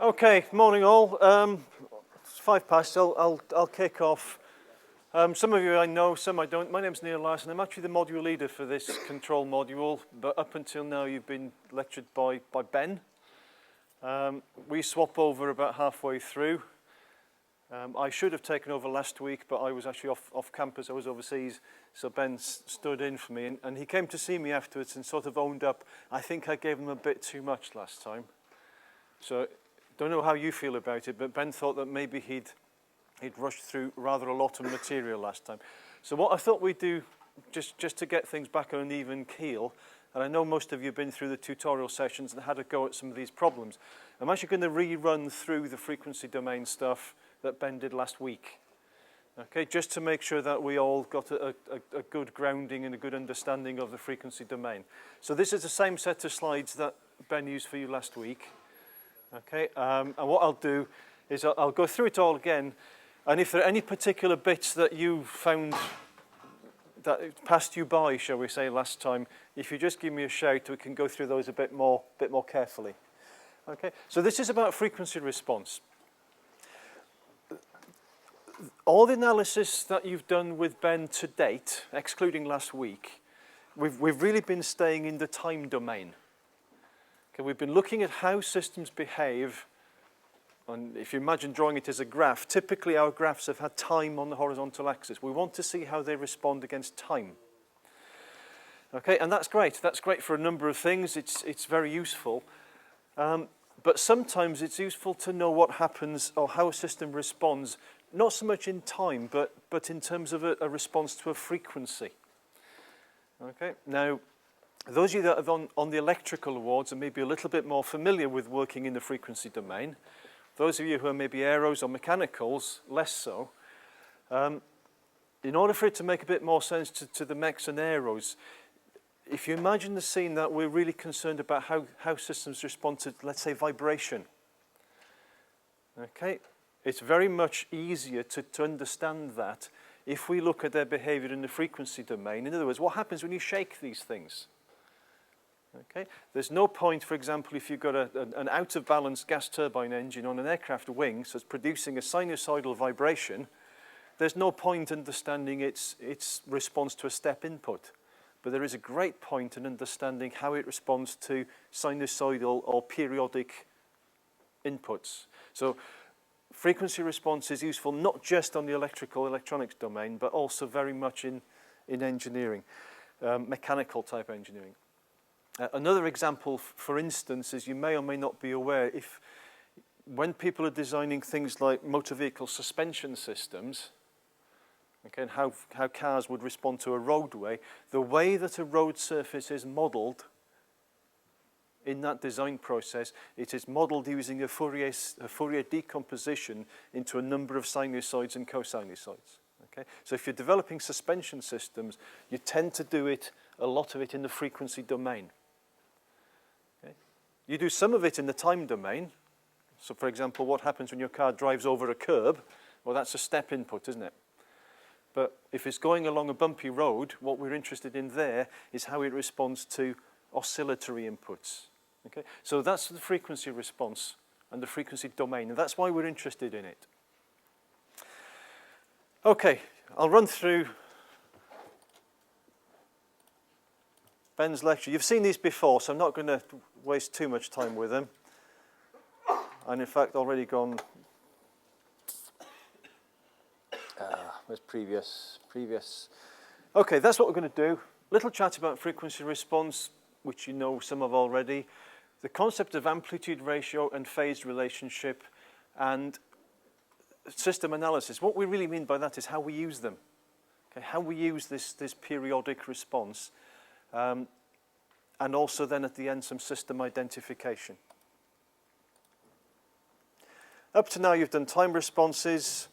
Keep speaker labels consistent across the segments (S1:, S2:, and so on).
S1: Okay, morning all. It's 5 past. I'll kick off. Some of you I know, some I don't. My name's Neil Larson. I'm actually the module leader for this control module, but up until now you've been lectured by Ben. We swap over about halfway through. I should have taken over last week, but I was actually off campus. I was overseas, so Ben stood in for me, and he came to see me afterwards and sort of owned up. I think I gave him a bit too much last time. So don't know how you feel about it, but Ben thought that maybe he'd rushed through rather a lot of material last time. So what I thought we'd do, just to get things back on an even keel, and I know most of you have been through the tutorial sessions and had a go at some of these problems. I'm actually going to rerun through the frequency domain stuff that Ben did last week. Okay, just to make sure that we all got a good grounding and a good understanding of the frequency domain. So this is the same set of slides that Ben used for you last week. Okay, and what I'll do is I'll go through it all again, and if there are any particular bits that you found that passed you by, shall we say, last time, if you just give me a shout, we can go through those a bit more carefully. Okay, so this is about frequency response. All the analysis that you've done with Ben to date, excluding last week, we've really been staying in the time domain. Okay, we've been looking at how systems behave, and if you imagine drawing it as a graph, typically our graphs have had time on the horizontal axis. We want to see how they respond against time. Okay, and that's great. That's great for a number of things. It's very useful. But sometimes it's useful to know what happens or how a system responds, not so much in time, but in terms of a response to a frequency. Okay, now, those of you that are on the electrical awards are maybe a little bit more familiar with working in the frequency domain. Those of you who are maybe aeros or mechanicals, less so. In order for it to make a bit more sense to the mechs and aeros, if you imagine the scene that we're really concerned about how systems respond to, let's say, vibration. Okay, it's very much easier to understand that if we look at their behavior in the frequency domain. In other words, what happens when you shake these things? Okay, there's no point, for example, if you've got an out-of-balance gas turbine engine on an aircraft wing, so it's producing a sinusoidal vibration, there's no point understanding its response to a step input. But there is a great point in understanding how it responds to sinusoidal or periodic inputs. So frequency response is useful not just on the electronics domain, but also very much in engineering, mechanical type engineering. Another example, for instance, is you may or may not be aware, when people are designing things like motor vehicle suspension systems, okay, and how cars would respond to a roadway, the way that a road surface is modeled in that design process, it is modeled using a Fourier decomposition into a number of sinusoids and cosinusoids. Okay? So if you're developing suspension systems, you tend to do a lot of it in the frequency domain. Okay? You do some of it in the time domain. So for example, what happens when your car drives over a curb? Well, that's a step input, isn't it? But if it's going along a bumpy road, what we're interested in there is how it responds to oscillatory inputs. Okay? So that's the frequency response and the frequency domain, and that's why we're interested in it. Okay, I'll run through Ben's lecture. You've seen these before, so I'm not going to waste too much time with them. And in fact, already gone. Where's previous? Okay, that's what we're going to do. Little chat about frequency response, which you know some of already. The concept of amplitude ratio and phase relationship, and system analysis. What we really mean by that is how we use them. Okay, how we use this periodic response. And also then at the end some system identification. Up to now you've done time responses,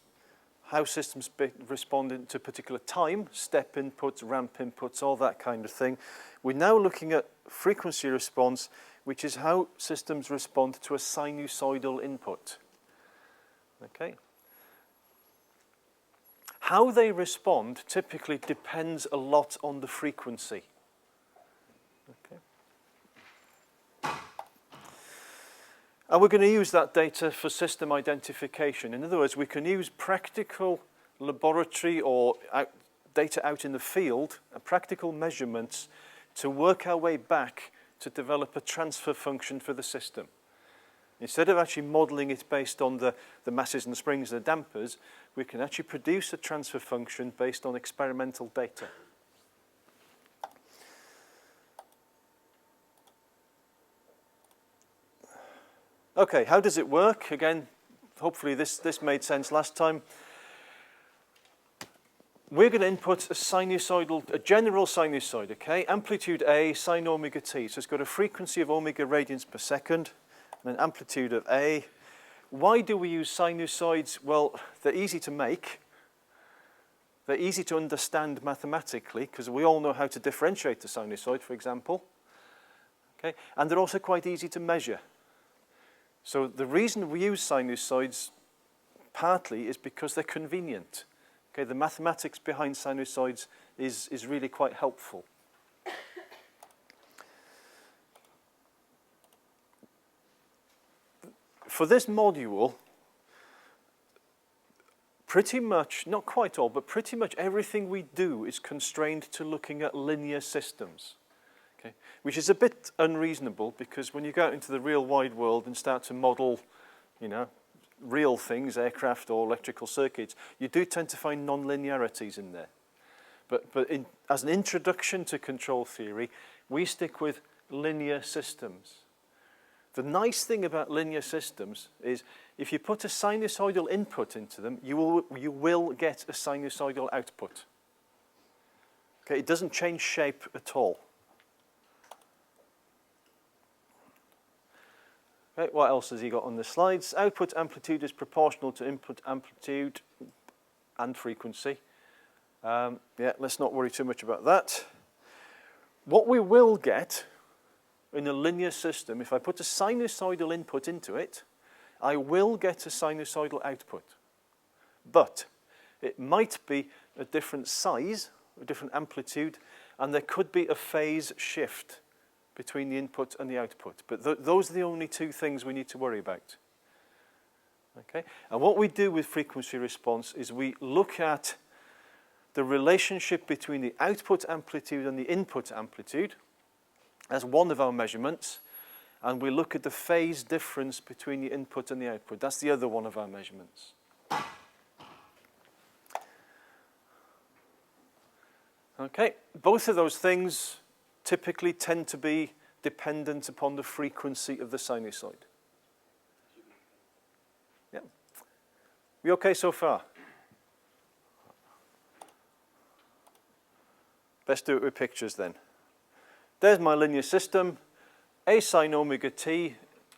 S1: how systems respond to particular time, step inputs, ramp inputs, all that kind of thing. We're now looking at frequency response, which is how systems respond to a sinusoidal input. Okay? How they respond typically depends a lot on the frequency. Okay? And we're going to use that data for system identification. In other words, we can use practical laboratory or data out in the field, practical measurements, to work our way back to develop a transfer function for the system. Instead of actually modeling it based on the masses and the springs and the dampers, we can actually produce a transfer function based on experimental data. Okay, how does it work? Again, hopefully this made sense last time. We're going to input a general sinusoid, okay? Amplitude A, sine omega t. So it's got a frequency of omega radians per second, and an amplitude of A. Why do we use sinusoids? Well, they're easy to make. They're easy to understand mathematically, because we all know how to differentiate the sinusoid, for example. Okay? And they're also quite easy to measure. So the reason we use sinusoids partly is because they're convenient. Okay, the mathematics behind sinusoids is really quite helpful. For this module, pretty much, not quite all, but pretty much everything we do is constrained to looking at linear systems. Okay, which is a bit unreasonable, because when you go out into the real wide world and start to model, real things, aircraft or electrical circuits, you do tend to find non-linearities in there. But as an introduction to control theory, we stick with linear systems. The nice thing about linear systems is if you put a sinusoidal input into them, you will get a sinusoidal output. Okay, it doesn't change shape at all. Okay, what else has he got on the slides? Output amplitude is proportional to input amplitude and frequency. Yeah, let's not worry too much about that. What we will get in a linear system, if I put a sinusoidal input into it, I will get a sinusoidal output. But it might be a different size, a different amplitude, and there could be a phase shift between the input and the output. But those are the only two things we need to worry about. Okay? And what we do with frequency response is we look at the relationship between the output amplitude and the input amplitude as one of our measurements, and we look at the phase difference between the input and the output. That's the other one of our measurements. Okay, both of those things typically tend to be dependent upon the frequency of the sinusoid. Yeah. We okay so far? Let's do it with pictures then. There's my linear system. A sine omega t,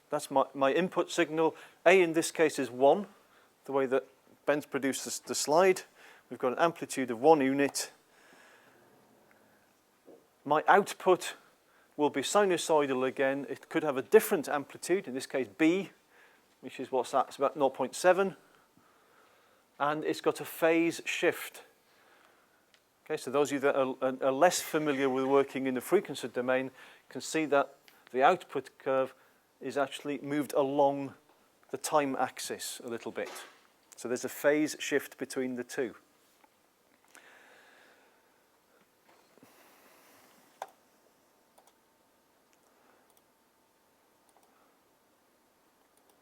S1: that's my input signal. A in this case is 1, the way that Ben's produced the slide. We've got an amplitude of 1 unit. My output will be sinusoidal again. It could have a different amplitude, in this case B, which is what's that? It's about 0.7. And it's got a phase shift. Okay, so those of you that are less familiar with working in the frequency domain can see that the output curve is actually moved along the time axis a little bit. So there's a phase shift between the two.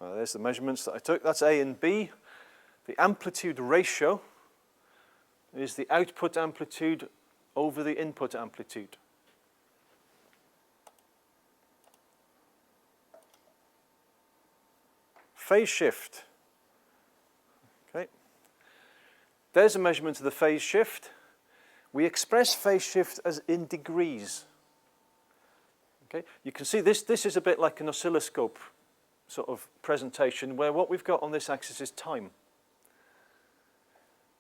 S1: Well, there's the measurements that I took. That's A and B. The amplitude ratio is the output amplitude over the input amplitude. Phase shift. Okay. There's a measurement of the phase shift. We express phase shift as in degrees. Okay. You can see this is a bit like an oscilloscope sort of presentation where what we've got on this axis is time.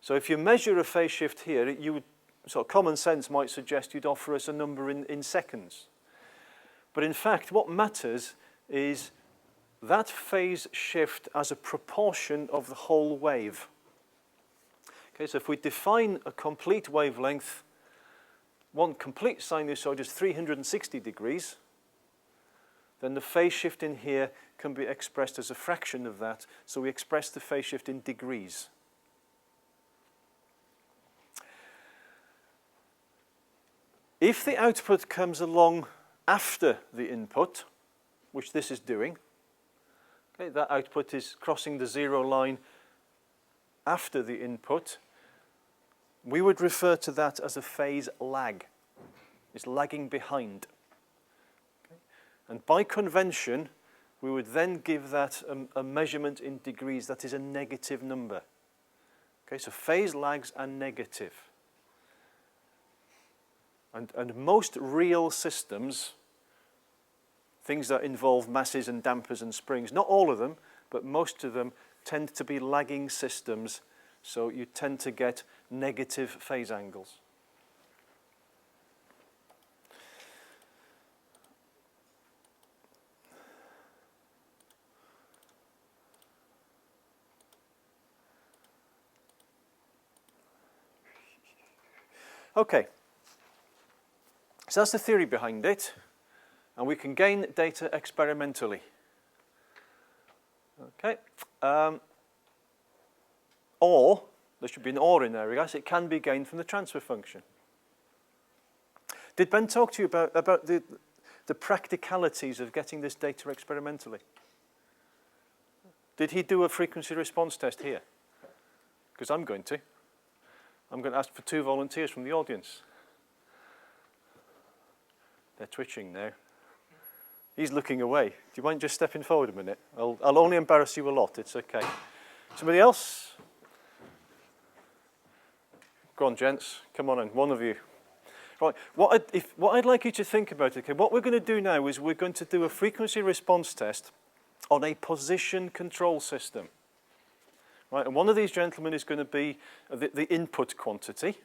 S1: So if you measure a phase shift here, you would, sort of common sense might suggest you'd offer us a number in seconds. But in fact, what matters is that phase shift as a proportion of the whole wave. Okay, so if we define a complete wavelength, one complete sinusoid is 360 degrees. then the phase shift in here can be expressed as a fraction of that. So we express the phase shift in degrees. If the output comes along after the input, which this is doing, okay, that output is crossing the 0 line after the input, we would refer to that as a phase lag. It's lagging behind. Okay? And by convention, we would then give that a measurement in degrees that is a negative number. Okay, so phase lags are negative. And most real systems, things that involve masses and dampers and springs, not all of them, but most of them tend to be lagging systems, so you tend to get negative phase angles. Okay. So that's the theory behind it, and we can gain data experimentally. Okay, or, there should be an or in there, I guess, it can be gained from the transfer function. Did Ben talk to you about the practicalities of getting this data experimentally? Did he do a frequency response test here? Because I'm going to. I'm going to ask for 2 volunteers from the audience. They're twitching now. He's looking away. Do you mind just stepping forward a minute? I'll only embarrass you a lot. It's okay. Somebody else? Go on, gents. Come on in. One of you. Right. What I'd like you to think about, okay, what we're going to do now is we're going to do a frequency response test on a position control system. Right. And one of these gentlemen is going to be the input quantity.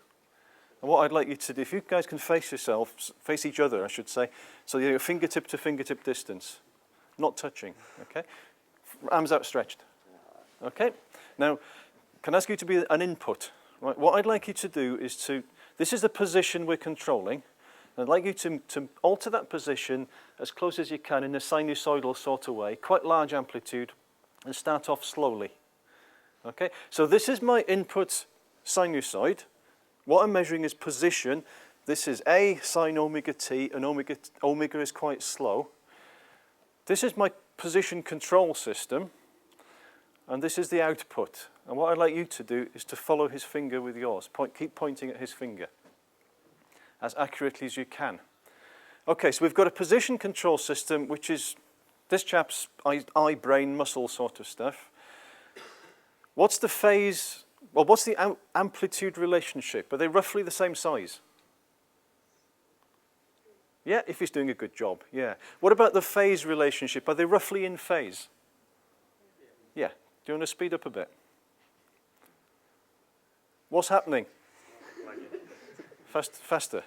S1: And what I'd like you to do, if you guys can face each other, I should say, so you're fingertip to fingertip distance, not touching, okay? Arms outstretched, okay? Now, can I ask you to be an input? Right. What I'd like you to do is this is the position we're controlling, and I'd like you to alter that position as close as you can in a sinusoidal sort of way, quite large amplitude, and start off slowly, okay? So this is my input sinusoid. What I'm measuring is position. This is A sine omega t, and omega is quite slow. This is my position control system, and this is the output. And what I'd like you to do is to follow his finger with yours. Keep pointing at his finger as accurately as you can. Okay, so we've got a position control system, which is this chap's eye, brain, muscle sort of stuff. What's the phase? Well, what's the amplitude relationship? Are they roughly the same size? Yeah, if he's doing a good job, yeah. What about the phase relationship? Are they roughly in phase? Yeah. Do you want to speed up a bit? What's happening? Faster.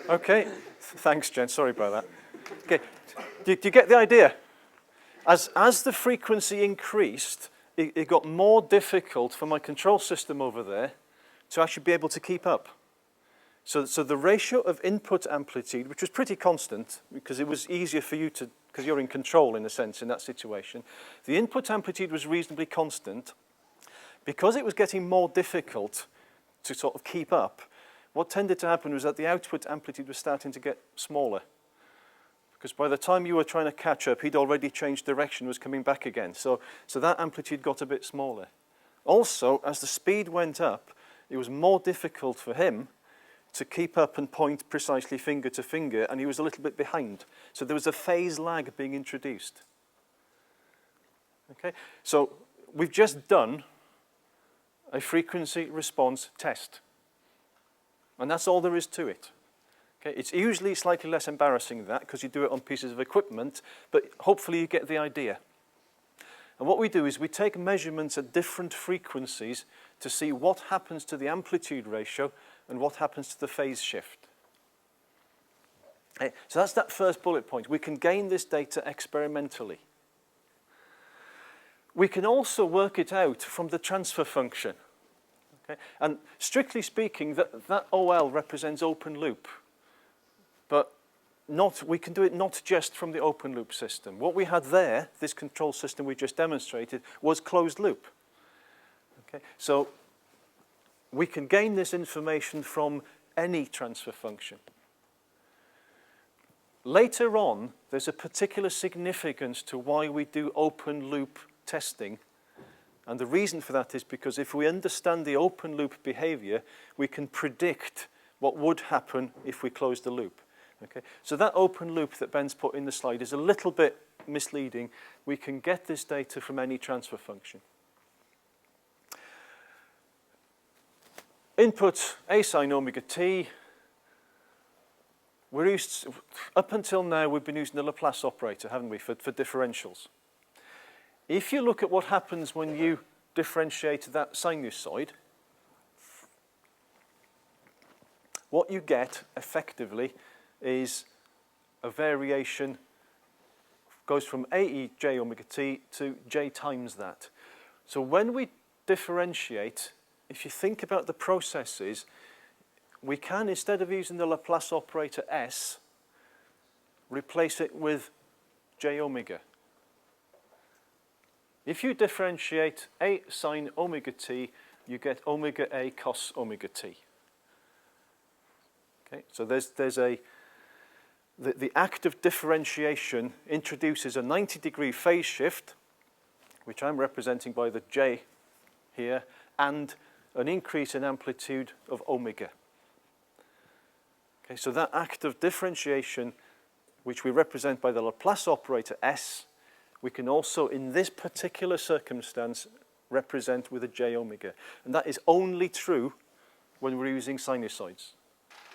S1: Okay. Thanks, Jen. Sorry about that. Okay. Do you get the idea? As the frequency increased, it got more difficult for my control system over there to actually be able to keep up. So the ratio of input amplitude, which was pretty constant, because it was easier for you because you're in control in a sense in that situation, the input amplitude was reasonably constant. Because it was getting more difficult to sort of keep up, what tended to happen was that the output amplitude was starting to get smaller. Because by the time you were trying to catch up, he'd already changed direction, was coming back again. So that amplitude got a bit smaller. Also, as the speed went up, it was more difficult for him to keep up and point precisely finger to finger, and he was a little bit behind. So there was a phase lag being introduced. Okay, so we've just done a frequency response test. And that's all there is to it. Okay, it's usually slightly less embarrassing than that because you do it on pieces of equipment, but hopefully you get the idea. And what we do is we take measurements at different frequencies to see what happens to the amplitude ratio and what happens to the phase shift. Okay, so that's that first bullet point. We can gain this data experimentally. We can also work it out from the transfer function. Okay? And strictly speaking, that OL represents open loop. But we can do it not just from the open loop system. What we had there, this control system we just demonstrated, was closed loop. Okay, so we can gain this information from any transfer function. Later on, there's a particular significance to why we do open loop testing. And the reason for that is because if we understand the open loop behavior, we can predict what would happen if we closed the loop. Okay? So that open loop that Ben's put in the slide is a little bit misleading. We can get this data from any transfer function. Input a sine omega t. Up until now, we've been using the Laplace operator, haven't we, for differentials. If you look at what happens when you differentiate that sinusoid, what you get effectively is a variation, goes from ae j omega t to j times that. So when we differentiate, if you think about the processes, we can, instead of using the Laplace operator s, replace it with j omega. If you differentiate a sine omega t, you get omega a cos omega t. Okay, so the act of differentiation introduces a 90-degree phase shift, which I'm representing by the j here, and an increase in amplitude of omega. Okay, so that act of differentiation, which we represent by the Laplace operator s, we can also, in this particular circumstance, represent with a j omega. And that is only true when we're using sinusoids.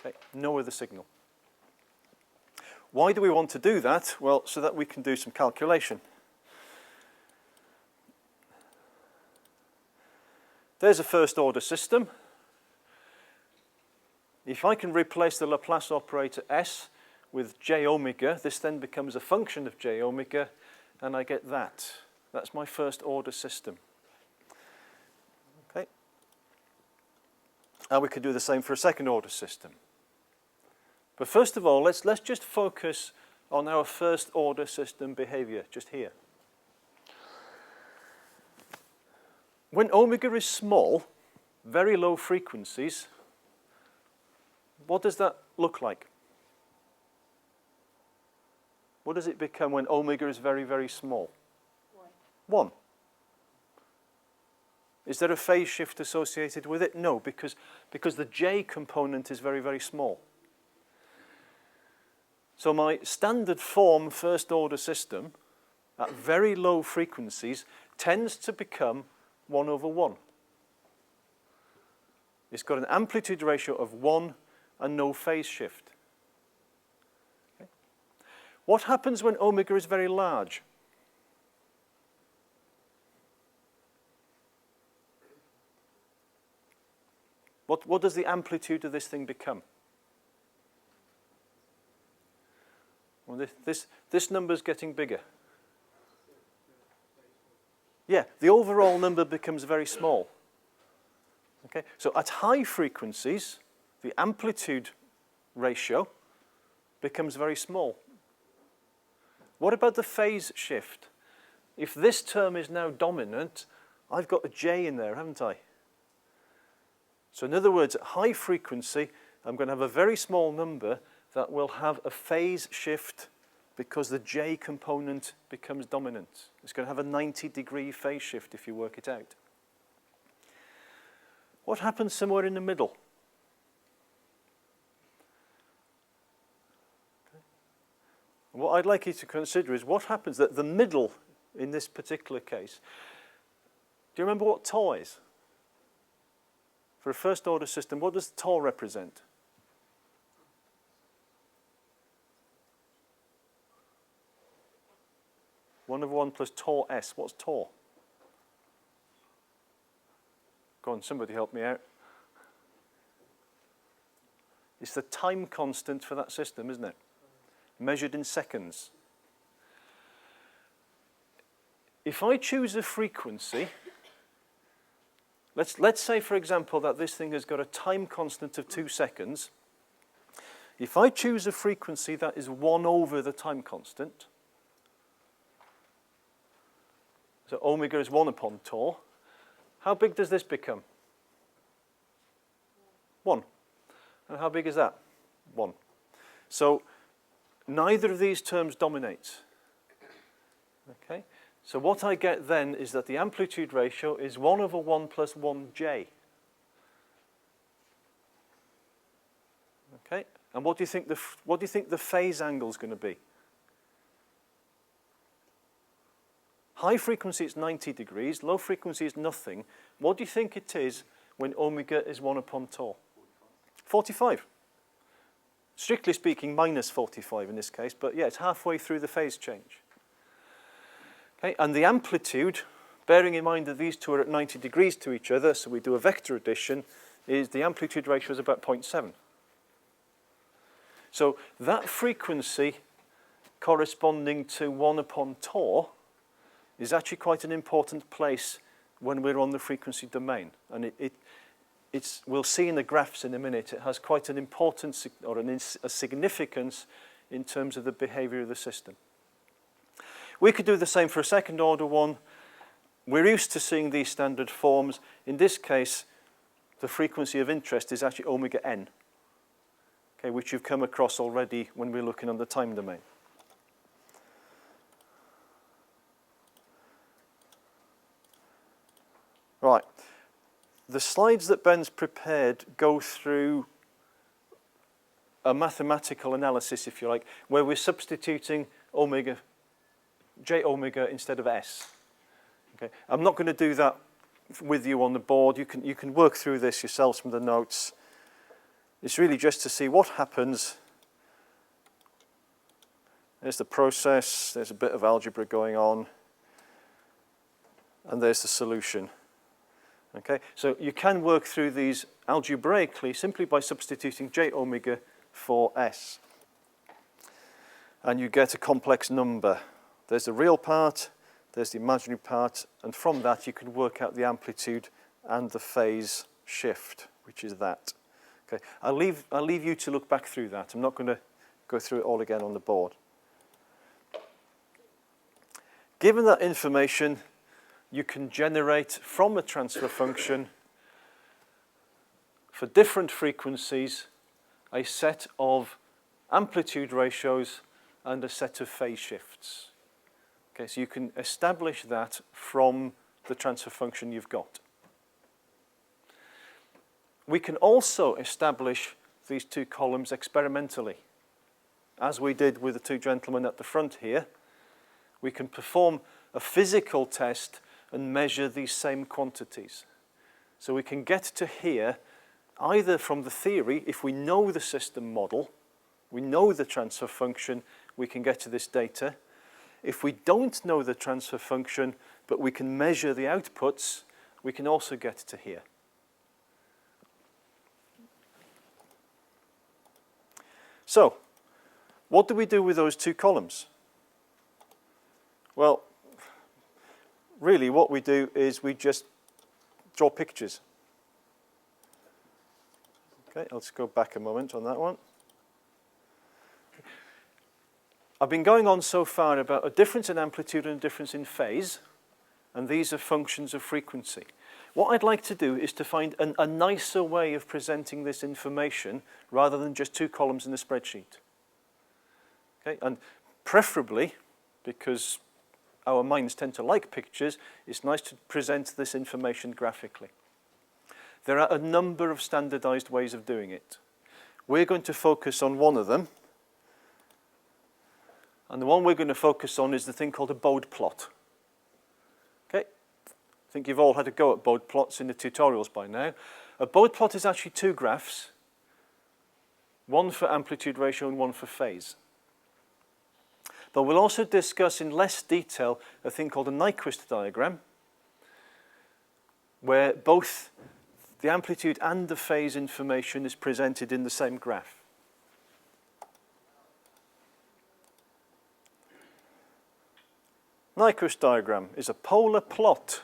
S1: Okay, no other signal. Why do we want to do that? Well, so that we can do some calculation. There's a first order system. If I can replace the Laplace operator s with j omega, this then becomes a function of j omega, and I get that. That's my first order system. Okay. And we could do the same for a second order system. But first of all, let's just focus on our first order system behavior, just here. When omega is small, very low frequencies, what does that look like? What does it become when omega is very, very small? 1. Is there a phase shift associated with it? No, because the j component is very, very small. So my standard form first order system at very low frequencies tends to become 1 over 1. It's got an amplitude ratio of 1 and no phase shift. Okay. What happens when omega is very large? What does the amplitude of this thing become? Well, this number's getting bigger. Yeah, the overall number becomes very small. Okay, so at high frequencies, the amplitude ratio becomes very small. What about the phase shift? If this term is now dominant, I've got a j in there, haven't I? So in other words, at high frequency, I'm going to have a very small number that will have a phase shift because the j component becomes dominant. It's going to have a 90-degree phase shift if you work it out. What happens somewhere in the middle? Okay. What I'd like you to consider is what happens at the middle in this particular case. Do you remember what tau is? For a first order system, what does tau represent? One over 1 plus tau s. What's tau? Go on, somebody help me out. It's the time constant for that system, isn't it? Measured in seconds. If I choose a frequency, let's say, for example, that this thing has got a time constant of 2 seconds. If I choose a frequency that is 1 over the time constant, so omega is 1 upon tau, how big does this become? 1. And how big is that? 1. So neither of these terms dominates. Okay? So what I get then is that the amplitude ratio is 1 over 1 plus 1j. Okay? And what do you think the phase angle is going to be? High frequency is 90 degrees, low frequency is nothing. What do you think it is when omega is 1 upon tau? 45. Strictly speaking, minus 45 in this case, but yeah, it's halfway through the phase change. Okay, and the amplitude, bearing in mind that these two are at 90 degrees to each other, so we do a vector addition, is the amplitude ratio is about 0.7. So that frequency corresponding to 1 upon tau is actually quite an important place when we're on the frequency domain. And we'll see in the graphs in a minute, it has quite an importance or a significance in terms of the behavior of the system. We could do the same for a second order one. We're used to seeing these standard forms. In this case, the frequency of interest is actually omega n, okay, which you've come across already when we're looking on the time domain. Right. The slides that Ben's prepared go through a mathematical analysis, if you like, where we're substituting omega, j omega instead of s. Okay. I'm not going to do that with you on the board. You can work through this yourselves from the notes. It's really just to see what happens. There's the process. There's a bit of algebra going on. And there's the solution. Okay, so you can work through these algebraically simply by substituting j omega for s. And you get a complex number. There's the real part, there's the imaginary part, and from that you can work out the amplitude and the phase shift, which is that. Okay, I'll leave you to look back through that. I'm not going to go through it all again on the board. Given that information, you can generate from a transfer function for different frequencies a set of amplitude ratios and a set of phase shifts. Okay, so you can establish that from the transfer function you've got. We can also establish these two columns experimentally. As we did with the two gentlemen at the front here, we can perform a physical test and measure these same quantities. So we can get to here either from the theory, if we know the system model, we know the transfer function, we can get to this data. If we don't know the transfer function, but we can measure the outputs, we can also get to here. So, what do we do with those two columns? Well, really what we do is we just draw pictures. Okay, let's go back a moment on that one. I've been going on so far about a difference in amplitude and a difference in phase, and these are functions of frequency. What I'd like to do is to find a nicer way of presenting this information rather than just two columns in the spreadsheet. Okay, and preferably, because our minds tend to like pictures, it's nice to present this information graphically. There are a number of standardized ways of doing it. We're going to focus on one of them. And the one we're going to focus on is the thing called a Bode plot. Okay? I think you've all had a go at Bode plots in the tutorials by now. A Bode plot is actually two graphs, one for amplitude ratio and one for phase. But we'll also discuss in less detail a thing called a Nyquist diagram, where both the amplitude and the phase information is presented in the same graph. Nyquist diagram is a polar plot.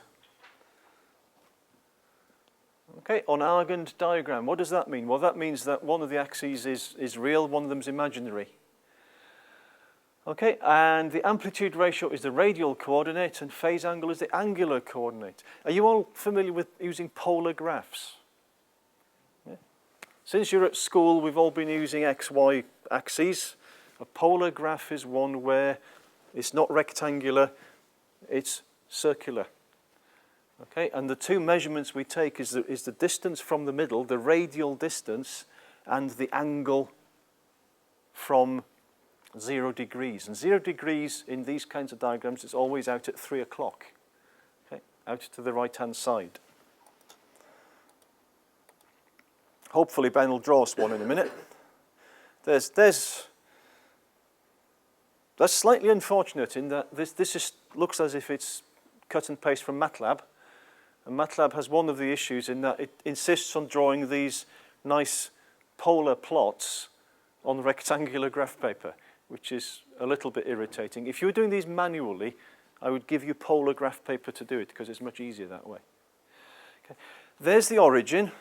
S1: Okay, on Argand diagram, what does that mean? Well, that means that one of the axes is real, one of them is imaginary. Okay, and the amplitude ratio is the radial coordinate and phase angle is the angular coordinate. Are you all familiar with using polar graphs? Yeah. Since you're at school, we've all been using XY axes. A polar graph is one where it's not rectangular, it's circular. Okay, and the two measurements we take is the distance from the middle, the radial distance, and the angle from 0 degrees. And 0 degrees in these kinds of diagrams is always out at 3 o'clock, okay, out to the right-hand side. Hopefully Ben will draw us one in a minute. That's slightly unfortunate in that this looks as if it's cut and paste from MATLAB. And MATLAB has one of the issues in that it insists on drawing these nice polar plots on rectangular graph paper, which is a little bit irritating. If you were doing these manually, I would give you polar graph paper to do it because it's much easier that way. Okay. There's the origin,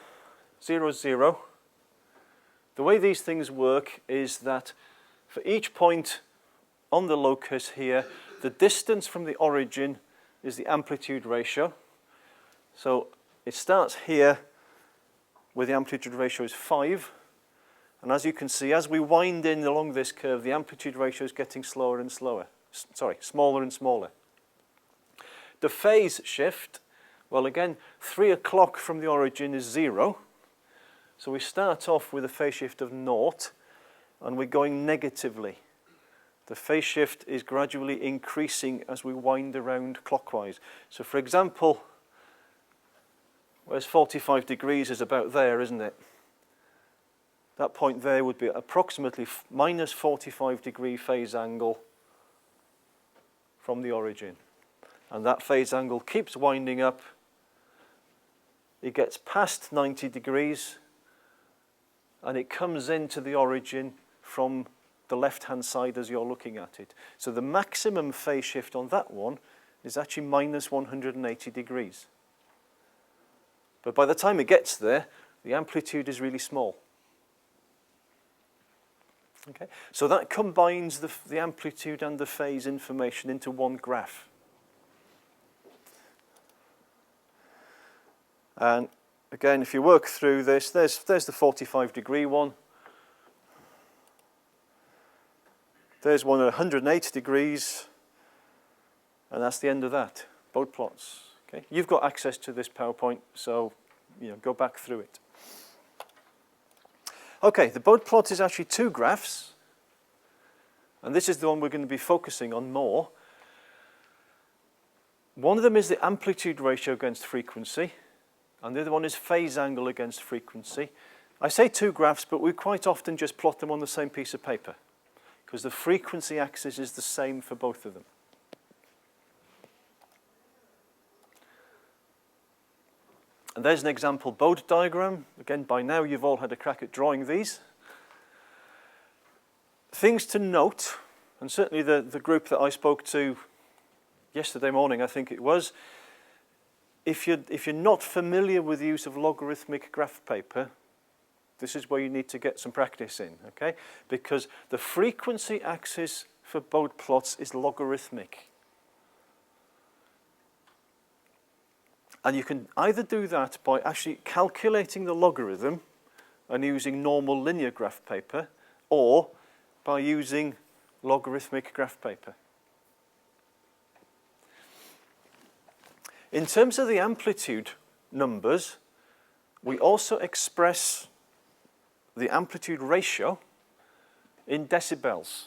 S1: 0, 0. The way these things work is that for each point on the locus here, the distance from the origin is the amplitude ratio. So it starts here where the amplitude ratio is 5. And as you can see, as we wind in along this curve, the amplitude ratio is getting slower and slower. Smaller and smaller. The phase shift, well again, 3 o'clock from the origin is 0. So we start off with a phase shift of 0, and we're going negatively. The phase shift is gradually increasing as we wind around clockwise. So for example, whereas 45 degrees is about there, isn't it? That point there would be approximately minus 45 degree phase angle from the origin. And that phase angle keeps winding up. It gets past 90 degrees and it comes into the origin from the left-hand side as you're looking at it. So the maximum phase shift on that one is actually minus 180 degrees. But by the time it gets there, the amplitude is really small. Okay, so that combines the amplitude and the phase information into one graph. And again, if you work through this, there's the 45 degree one. There's one at 180 degrees, and that's the end of that. Bode plots. Okay, you've got access to this PowerPoint, so go back through it. Okay, the Bode plot is actually two graphs, and this is the one we're going to be focusing on more. One of them is the amplitude ratio against frequency, and the other one is phase angle against frequency. I say two graphs, but we quite often just plot them on the same piece of paper, because the frequency axis is the same for both of them. And there's an example Bode diagram. Again, by now you've all had a crack at drawing these. Things to note, and certainly the group that I spoke to yesterday morning, I think it was, if you're not familiar with the use of logarithmic graph paper, this is where you need to get some practice in, okay? Because the frequency axis for Bode plots is logarithmic. And you can either do that by actually calculating the logarithm and using normal linear graph paper, or by using logarithmic graph paper. In terms of the amplitude numbers, we also express the amplitude ratio in decibels.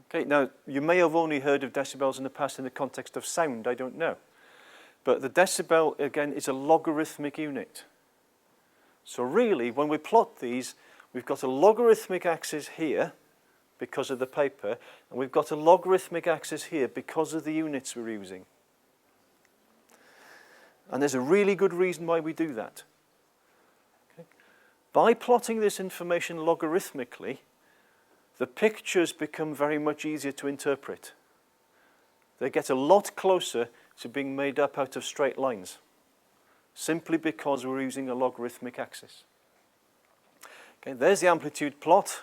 S1: Okay, now you may have only heard of decibels in the past in the context of sound, I don't know. But the decibel, again, is a logarithmic unit. So really, when we plot these, we've got a logarithmic axis here because of the paper, and we've got a logarithmic axis here because of the units we're using. And there's a really good reason why we do that. Okay. By plotting this information logarithmically, the pictures become very much easier to interpret. They get a lot closer to being made up out of straight lines. simply because we're using a logarithmic axis. Okay, there's the amplitude plot,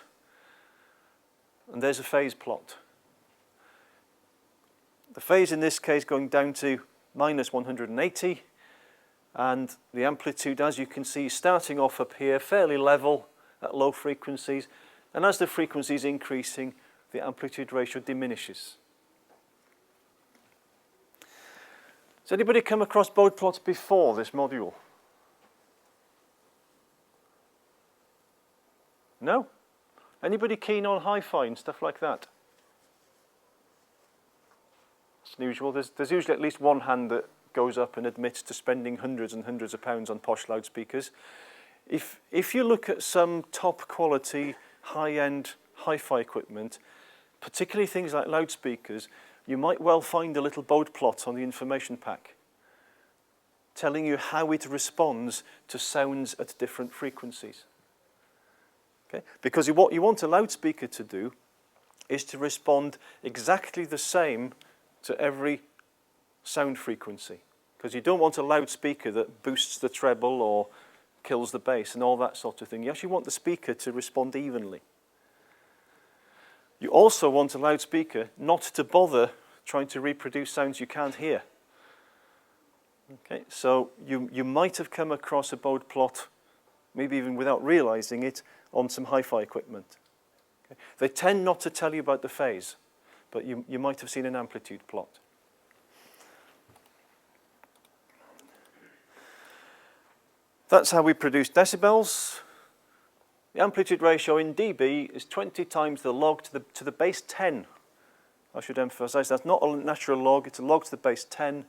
S1: and there's a phase plot. The phase in this case going down to minus 180, and the amplitude, as you can see, starting off up here, fairly level at low frequencies, and as the frequency is increasing, the amplitude ratio diminishes. Has anybody come across Bode plots before this module? No? Anybody keen on hi-fi and stuff like that? It's unusual. There's usually at least one hand that goes up and admits to spending hundreds and hundreds of pounds on posh loudspeakers. If you look at some top quality, high-end hi-fi equipment, particularly things like loudspeakers, you might well find a little Bode plot on the information pack telling you how it responds to sounds at different frequencies. Okay? Because what you want a loudspeaker to do is to respond exactly the same to every sound frequency. Because you don't want a loudspeaker that boosts the treble or kills the bass and all that sort of thing. You actually want the speaker to respond evenly. You also want a loudspeaker not to bother trying to reproduce sounds you can't hear. Okay, so you might have come across a Bode plot, maybe even without realizing it, on some hi-fi equipment. Okay. They tend not to tell you about the phase, but you might have seen an amplitude plot. That's how we produce decibels. The amplitude ratio in dB is 20 times the log to the base 10. I should emphasize that's not a natural log, it's a log to the base 10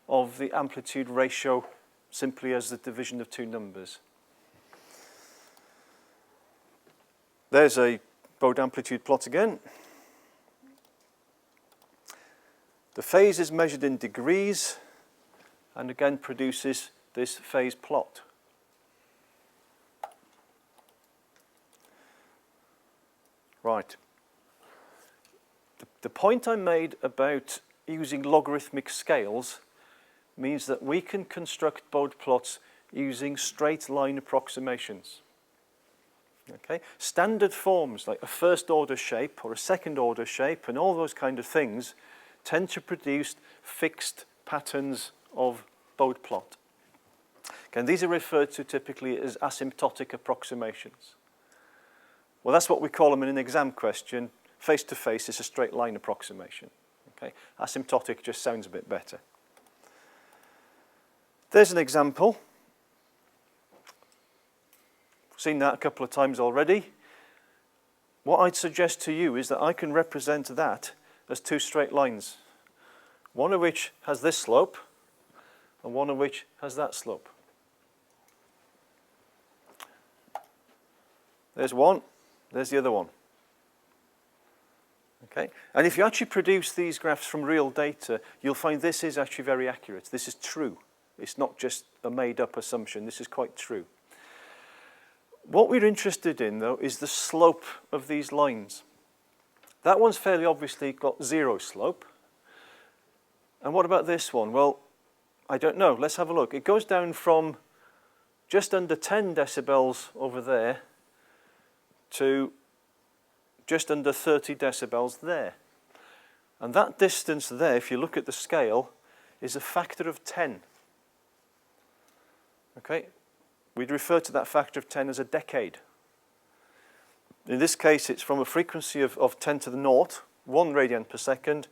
S1: of the amplitude ratio, simply as the division of two numbers. There's a Bode amplitude plot again. The phase is measured in degrees and again produces this phase plot. Right. The point I made about using logarithmic scales means that we can construct Bode plots using straight line approximations. Okay? Standard forms like a first order shape or a second order shape and all those kind of things tend to produce fixed patterns of Bode plot. Okay, and these are referred to typically as asymptotic approximations. Well, that's what we call them in an exam question. Face-to-face is a straight line approximation. Okay? Asymptotic just sounds a bit better. There's an example. Seen that a couple of times already. What I'd suggest to you is that I can represent that as two straight lines, one of which has this slope and one of which has that slope. There's one, there's the other one. Okay? And if you actually produce these graphs from real data, you'll find this is actually very accurate. This is true. It's not just a made-up assumption. This is quite true. What we're interested in, though, is the slope of these lines. That one's fairly obviously got zero slope. And what about this one? Well, I don't know. Let's have a look. It goes down from just under 10 decibels over there to just under 30 decibels there. And that distance there, if you look at the scale, is a factor of 10. Okay? We'd refer to that factor of 10 as a decade. In this case, it's from a frequency of 10 to the naught, 1 radian per second,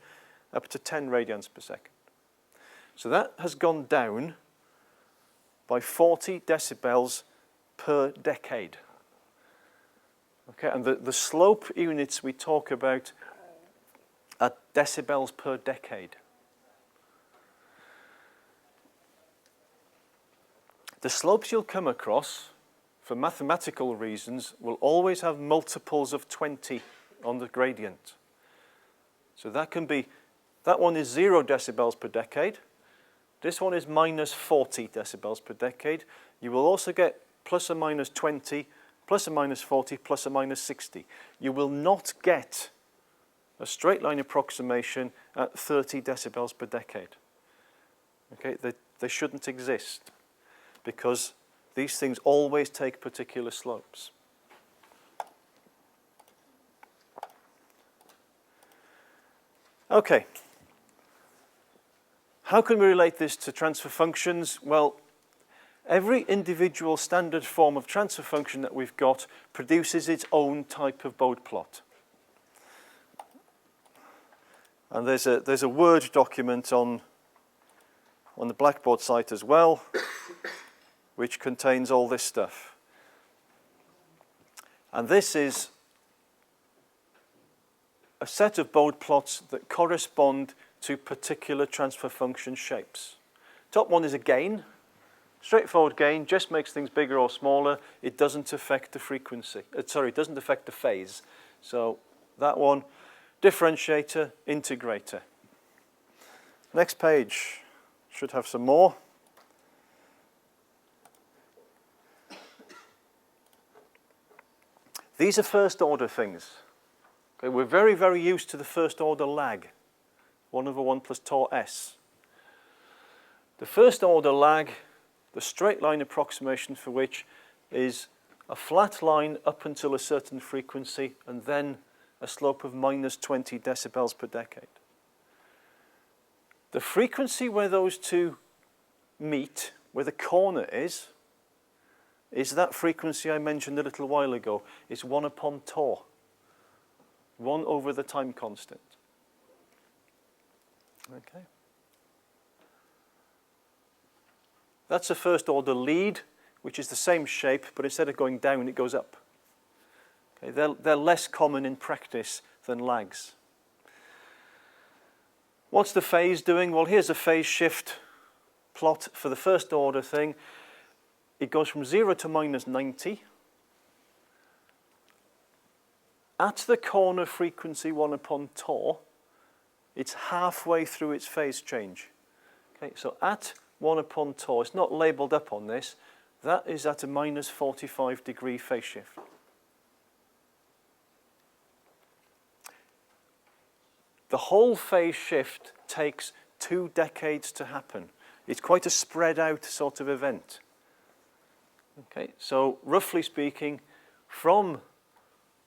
S1: up to 10 radians per second. So that has gone down by 40 decibels per decade. Okay, and the slope units we talk about are decibels per decade. The slopes you'll come across, for mathematical reasons, will always have multiples of 20 on the gradient. So that can be, that one is 0 decibels per decade. This one is minus 40 decibels per decade. You will also get plus or minus 20, plus or minus 40, plus or minus 60. You will not get a straight line approximation at 30 decibels per decade. Okay, they shouldn't exist. because these things always take particular slopes. Okay. How can we relate this to transfer functions? Well, every individual standard form of transfer function that we've got produces its own type of Bode plot. And there's a Word document on the Blackboard site as well, which contains all this stuff. And this is a set of Bode plots that correspond to particular transfer function shapes. Top one is a gain. Straightforward gain, just makes things bigger or smaller. It doesn't affect the frequency. It doesn't affect the phase. So that one, differentiator, integrator. Next page should have some more. These are first order things. Okay, we're very, very used to the first order lag, 1 over 1 plus tau s. The first order lag, the straight line approximation for which is a flat line up until a certain frequency and then a slope of minus 20 decibels per decade. The frequency where those two meet, where the corner is that frequency I mentioned a little while ago. It's 1 upon tau, 1 over the time constant. Okay. That's a first order lead, which is the same shape, but instead of going down, it goes up. Okay, they're less common in practice than lags. What's the phase doing? Well, here's a phase shift plot for the first order thing. It goes from 0 to minus 90. At the corner frequency 1 upon tau, it's halfway through its phase change. Okay, so at 1 upon tau, it's not labelled up on this, that is at a minus 45 degree phase shift. The whole phase shift takes 2 decades to happen. It's quite a spread out sort of event. Okay, so roughly speaking, from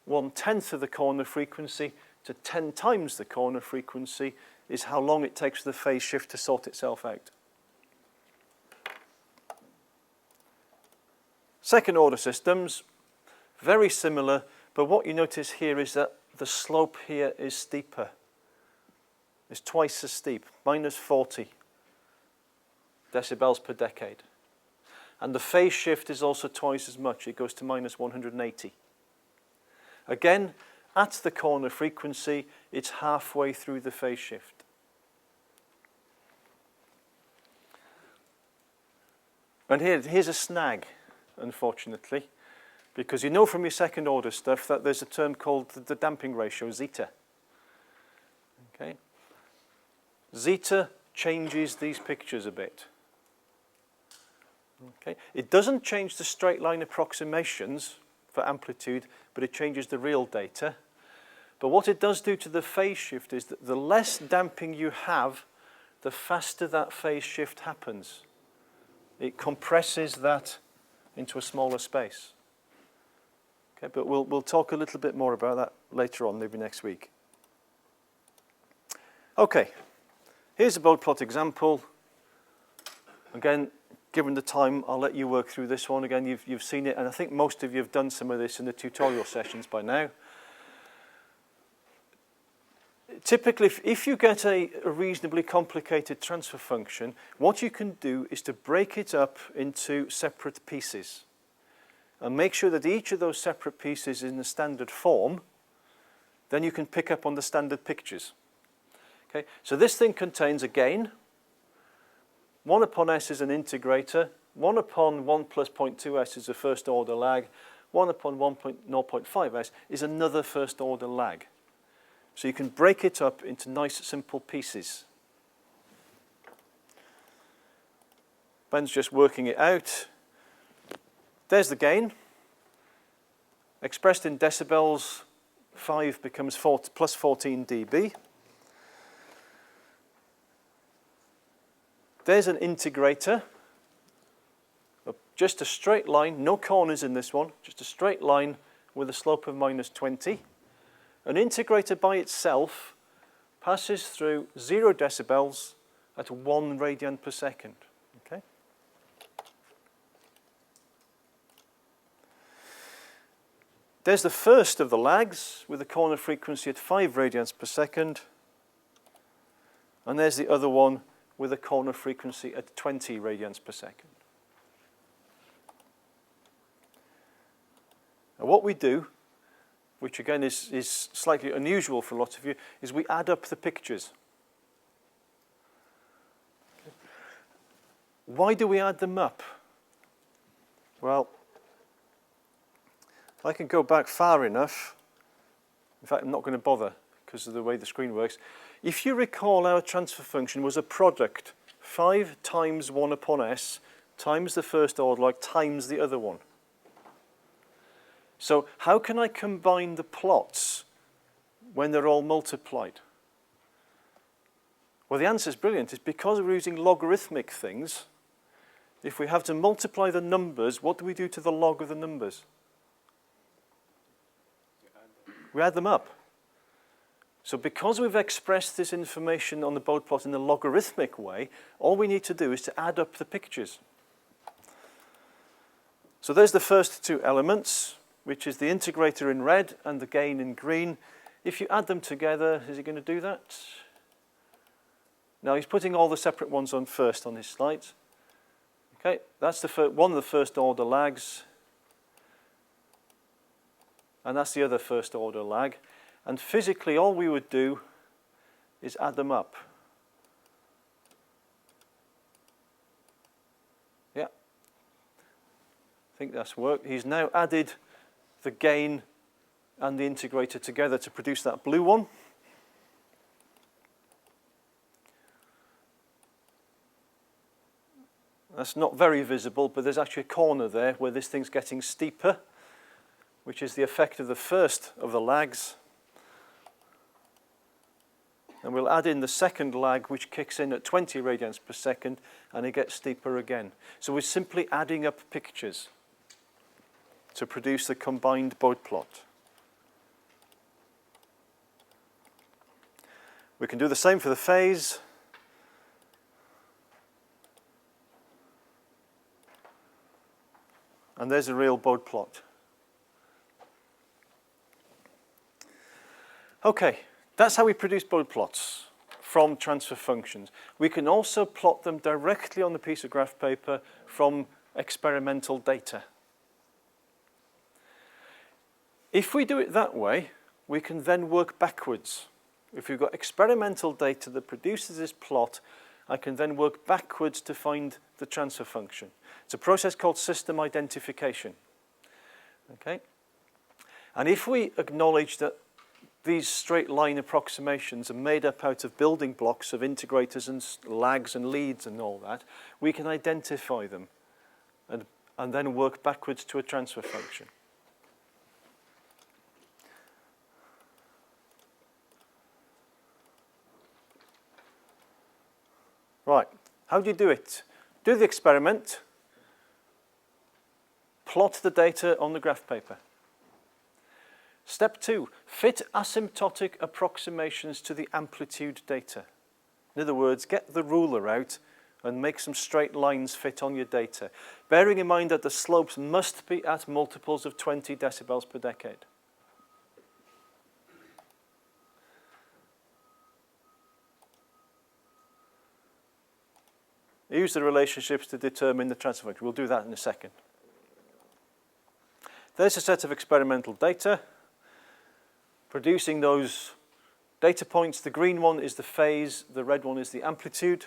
S1: 1/10 of the corner frequency to 10 times the corner frequency is how long it takes for the phase shift to sort itself out. Second order systems, very similar, but what you notice here is that the slope here is steeper. It's twice as steep, minus 40 decibels per decade. And the phase shift is also twice as much. It goes to minus 180. Again, at the corner frequency, it's halfway through the phase shift. And here's a snag, unfortunately, because you know from your second order stuff that there's a term called the damping ratio, zeta. Okay? Zeta changes these pictures a bit. Okay. It doesn't change the straight line approximations for amplitude, but it changes the real data. But what it does do to the phase shift is that the less damping you have, the faster that phase shift happens. It compresses that into a smaller space. Okay, but we'll talk a little bit more about that later on, maybe next week. Okay, here's a Bode plot example. Again, given the time, I'll let you work through this one. Again, you've seen it, and I think most of you have done some of this in the tutorial sessions by now. Typically, if you get a reasonably complicated transfer function, what you can do is to break it up into separate pieces and make sure that each of those separate pieces is in the standard form. Then you can pick up on the standard pictures. Okay, so this thing contains a gain. 1 upon s is an integrator. 1 upon 1 plus 0.2s is a first order lag. 1 upon 1.0.5s is another first order lag. So you can break it up into nice simple pieces. Ben's just working it out. There's the gain. Expressed in decibels, 5 becomes plus 14 dB. There's an integrator of just a straight line, no corners in this one, just a straight line with a slope of minus 20. An integrator by itself passes through 0 decibels at 1 radian per second. Okay? There's the first of the lags with a corner frequency at 5 radians per second. And there's the other one with a corner frequency at 20 radians per second. Now what we do, which again is slightly unusual for a lot of you, is we add up the pictures. Okay. Why do we add them up? Well, if I can go back far enough, in fact I'm not going to bother because of the way the screen works. If you recall, our transfer function was a product, 5 times 1 upon s times the first order log times the other one. So how can I combine the plots when they're all multiplied? Well, the answer is brilliant. It's because we're using logarithmic things. If we have to multiply the numbers, what do we do to the log of the numbers? We add them up. So because we've expressed this information on the Bode plot in a logarithmic way, all we need to do is to add up the pictures. So there's the first two elements, which is the integrator in red and the gain in green. If you add them together, is he going to do that? No, he's putting all the separate ones on first on his slides. Okay, that's the one of the first order lags. And that's the other first order lag. And physically, all we would do is add them up. Yeah. I think that's worked. He's now added the gain and the integrator together to produce that blue one. That's not very visible, but there's actually a corner there where this thing's getting steeper, which is the effect of the first of the lags. And we'll add in the second lag, which kicks in at 20 radians per second, and it gets steeper again. So we're simply adding up pictures to produce the combined Bode plot. We can do the same for the phase. And there's a real Bode plot. Okay, that's how we produce Bode plots from transfer functions. We can also plot them directly on the piece of graph paper from experimental data. If we do it that way, we can then work backwards. If we've got experimental data that produces this plot, I can then work backwards to find the transfer function. It's a process called system identification. Okay? And if we acknowledge that these straight line approximations are made up out of building blocks of integrators and lags and leads and all that, we can identify them and then work backwards to a transfer function. Right, how do you do it? Do the experiment, plot the data on the graph paper. Step 2, fit asymptotic approximations to the amplitude data. In other words, get the ruler out and make some straight lines fit on your data, bearing in mind that the slopes must be at multiples of 20 decibels per decade. Use the relationships to determine the transfer function. We'll do that in a second. There's a set of experimental data. Producing those data points, the green one is the phase, the red one is the amplitude.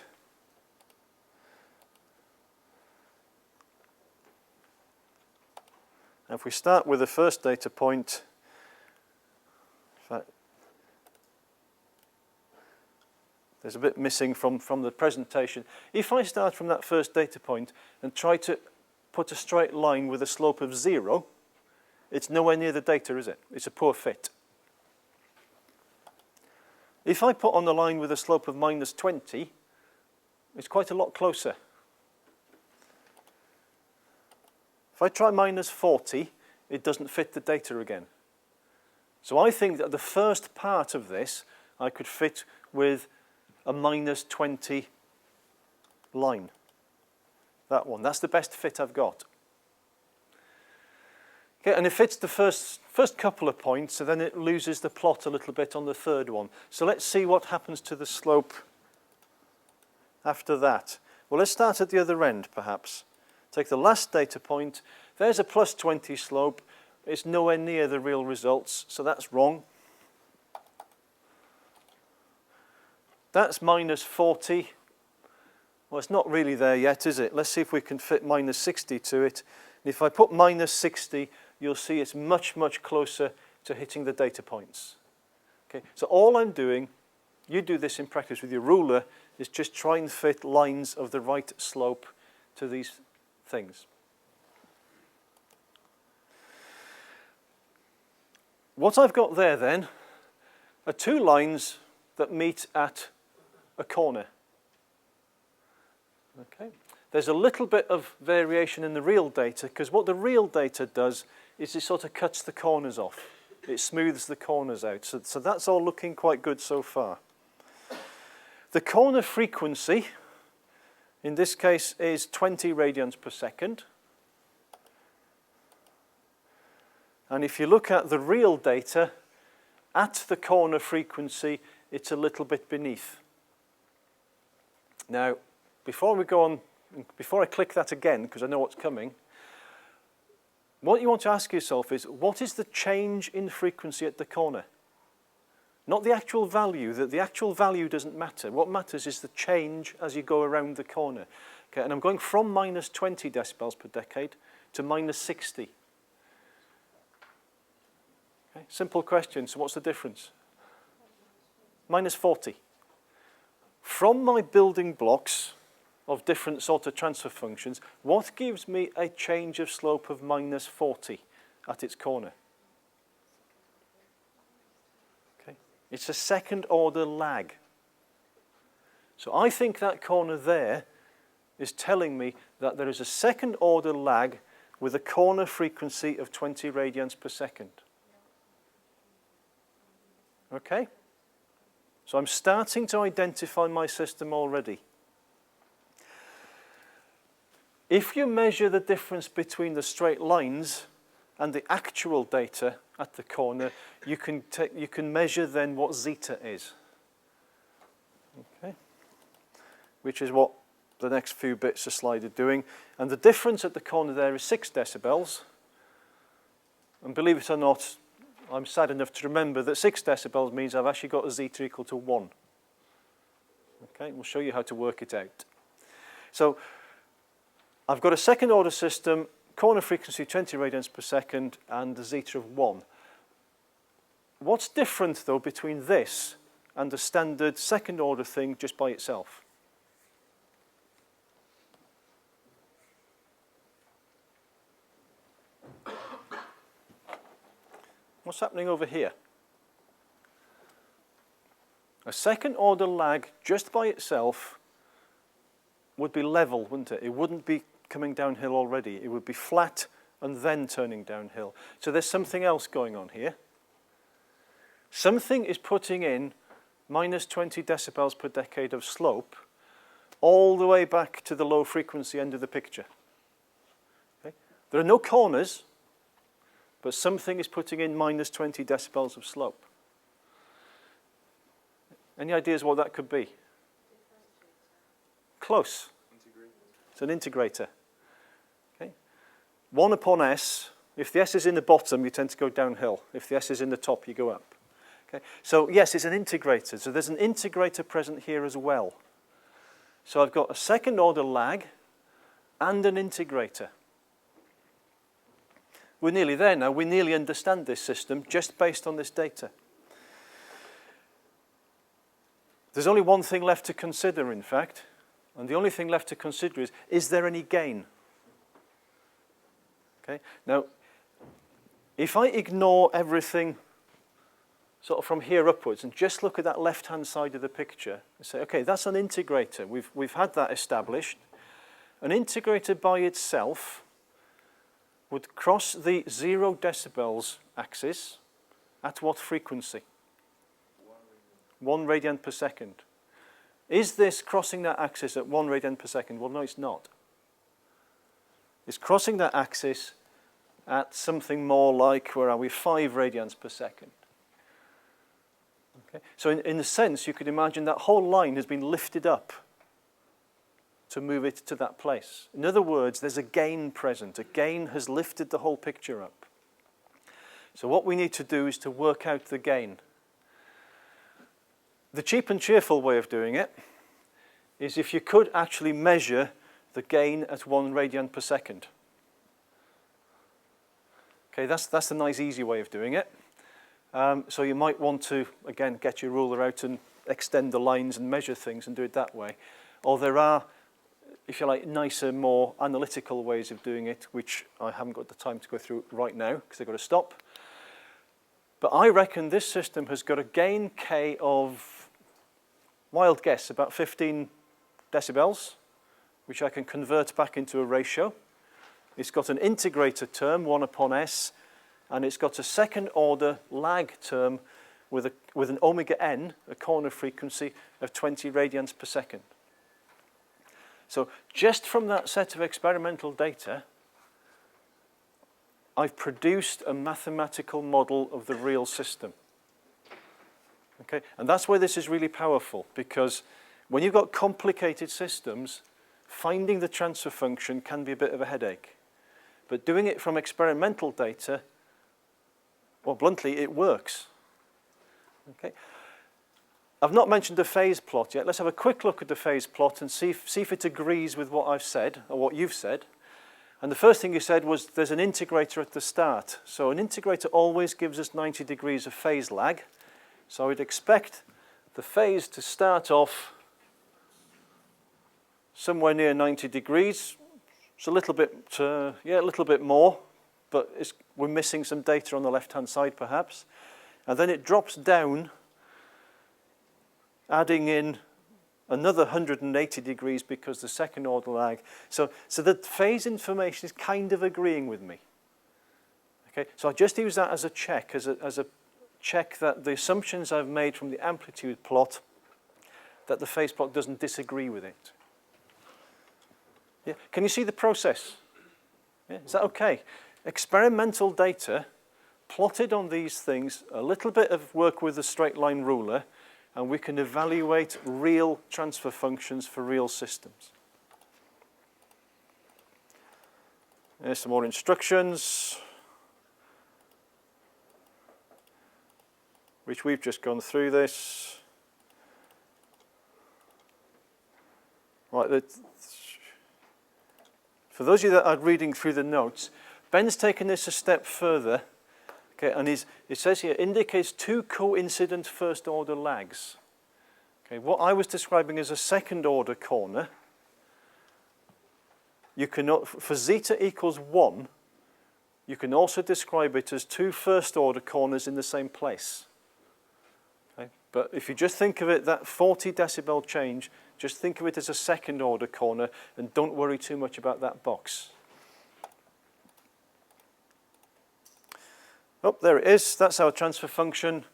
S1: And if we start with the first data point, in fact, there's a bit missing from the presentation. If I start from that first data point and try to put a straight line with a slope of 0, it's nowhere near the data, is it? It's a poor fit. If I put on the line with a slope of minus 20, it's quite a lot closer. I try minus 40, it doesn't fit the data again. So I think that the first part of this I could fit with a minus 20 line. That one, that's the best fit I've got. Okay, and it fits the first couple of points, so then it loses the plot a little bit on the third one. So let's see what happens to the slope after that. Well, let's start at the other end, perhaps. Take the last data point. There's a plus 20 slope. It's nowhere near the real results, so that's wrong. That's minus 40. Well, it's not really there yet, is it? Let's see if we can fit minus 60 to it. And if I put minus 60, you'll see it's much, much closer to hitting the data points. Okay, so all I'm doing, you do this in practice with your ruler, is just try and fit lines of the right slope to these things. What I've got there then are two lines that meet at a corner. Okay. There's a little bit of variation in the real data, because what the real data does is it sort of cuts the corners off. It smooths the corners out. So that's all looking quite good so far. The corner frequency, in this case, is 20 radians per second. And if you look at the real data, at the corner frequency, it's a little bit beneath. Now, before we go on, before I click that again, because I know what's coming, what you want to ask yourself is, what is the change in frequency at the corner? Not the actual value. The actual value doesn't matter. What matters is the change as you go around the corner. Okay, and I'm going from minus 20 decibels per decade to minus 60. Okay, simple question. So what's the difference? Minus 40. From my building blocks of different sort of transfer functions, what gives me a change of slope of minus 40 at its corner? Okay. It's a second order lag. So I think that corner there is telling me that there is a second order lag with a corner frequency of 20 radians per second. Okay? So I'm starting to identify my system already. If you measure the difference between the straight lines and the actual data at the corner, you can measure then what zeta is. Okay? Which is what the next few bits of slide are doing. And the difference at the corner there is 6 decibels. And believe it or not, I'm sad enough to remember that 6 decibels means I've actually got a zeta equal to 1. Okay, we'll show you how to work it out. So I've got a second order system, corner frequency 20 radians per second, and a zeta of 1. What's different though between this and the standard second order thing just by itself? What's happening over here? A second order lag just by itself would be level, wouldn't it? It wouldn't be coming downhill already. It would be flat and then turning downhill. So there's something else going on here. Something is putting in minus 20 decibels per decade of slope all the way back to the low frequency end of the picture. Okay? There are no corners, but something is putting in minus 20 decibels of slope. Any ideas what that could be? Close. It's an integrator. Okay. 1 upon S. If the S is in the bottom, you tend to go downhill. If the S is in the top, you go up. Okay. So yes, it's an integrator. So there's an integrator present here as well. So I've got a second order lag and an integrator. We're nearly there now. We nearly understand this system just based on this data. There's only one thing left to consider, in fact. And the only thing left to consider is there any gain? Okay. Now, if I ignore everything sort of from here upwards and just look at that left-hand side of the picture and say, okay, that's an integrator. We've had that established. An integrator by itself would cross the 0 decibels axis at what frequency? 1 radian per second. Is this crossing that axis at 1 radian per second? Well, no, it's not. It's crossing that axis at something more like, where are we, 5 radians per second. Okay? So in a sense, you could imagine that whole line has been lifted up to move it to that place. In other words, there's a gain present. A gain has lifted the whole picture up. So what we need to do is to work out the gain. The cheap and cheerful way of doing it is if you could actually measure the gain at 1 radian per second. Okay, that's the nice easy way of doing it. So you might want to, again, get your ruler out and extend the lines and measure things and do it that way. Or there are, if you like, nicer, more analytical ways of doing it, which I haven't got the time to go through right now because I've got to stop. But I reckon this system has got a gain K of, wild guess, about 15 decibels, which I can convert back into a ratio. It's got an integrator term, 1 upon S, and it's got a second order lag term with an omega n, a corner frequency of 20 radians per second. So just from that set of experimental data, I've produced a mathematical model of the real system. Okay? And that's why this is really powerful, because when you've got complicated systems, finding the transfer function can be a bit of a headache. But doing it from experimental data, well, bluntly, it works. Okay? I've not mentioned the phase plot yet. Let's have a quick look at the phase plot and see if it agrees with what I've said, or what you've said. And the first thing you said was there's an integrator at the start. So an integrator always gives us 90 degrees of phase lag. So I'd expect the phase to start off somewhere near 90 degrees. It's a little bit, a little bit more, but we're missing some data on the left-hand side, perhaps. And then it drops down, adding in another 180 degrees because the second order lag. So the phase information is kind of agreeing with me. Okay, so I just use that as a check, as a check that the assumptions I've made from the amplitude plot, that the phase plot doesn't disagree with it. Yeah. Can you see the process? Yeah. Is that okay? Experimental data plotted on these things, a little bit of work with a straight line ruler, and we can evaluate real transfer functions for real systems. There's some more instructions, which we've just gone through this. Right, for those of you that are reading through the notes, Ben's taken this a step further. Okay, and it says here, indicates 2 coincident first order lags. Okay, what I was describing as a second order corner, you cannot, for zeta equals 1, you can also describe it as 2 first order corners in the same place. Okay, but if you just think of it, that 40 decibel change, just think of it as a second order corner and don't worry too much about that box. Oh, there it is. That's our transfer function.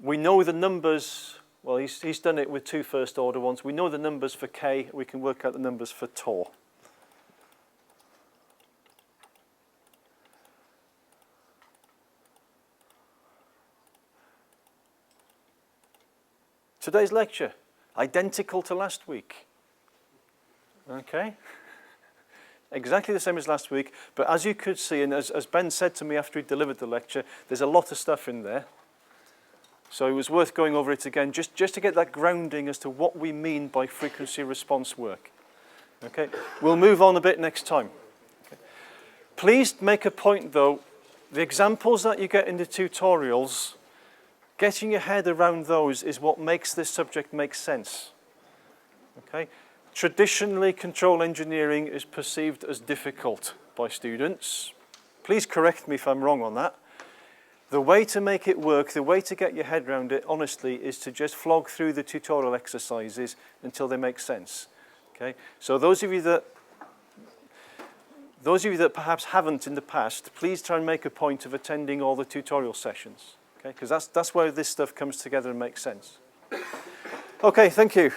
S1: We know the numbers. Well, he's done it with 2 first order ones. We know the numbers for K. We can work out the numbers for tau. Today's lecture, identical to last week. Okay? Exactly the same as last week, but as you could see, and as Ben said to me after he delivered the lecture, there's a lot of stuff in there. So it was worth going over it again, just to get that grounding as to what we mean by frequency response work. Okay, we'll move on a bit next time. Okay. Please make a point though, the examples that you get in the tutorials, getting your head around those is what makes this subject make sense. Okay. Traditionally, control engineering is perceived as difficult by students. Please correct me if I'm wrong on that. The way to make it work, the way to get your head around it, honestly, is to just flog through the tutorial exercises until they make sense. Okay? So those of you that Those of you that perhaps haven't in the past, please try and make a point of attending all the tutorial sessions, okay? Because that's where this stuff comes together and makes sense. Okay, thank you.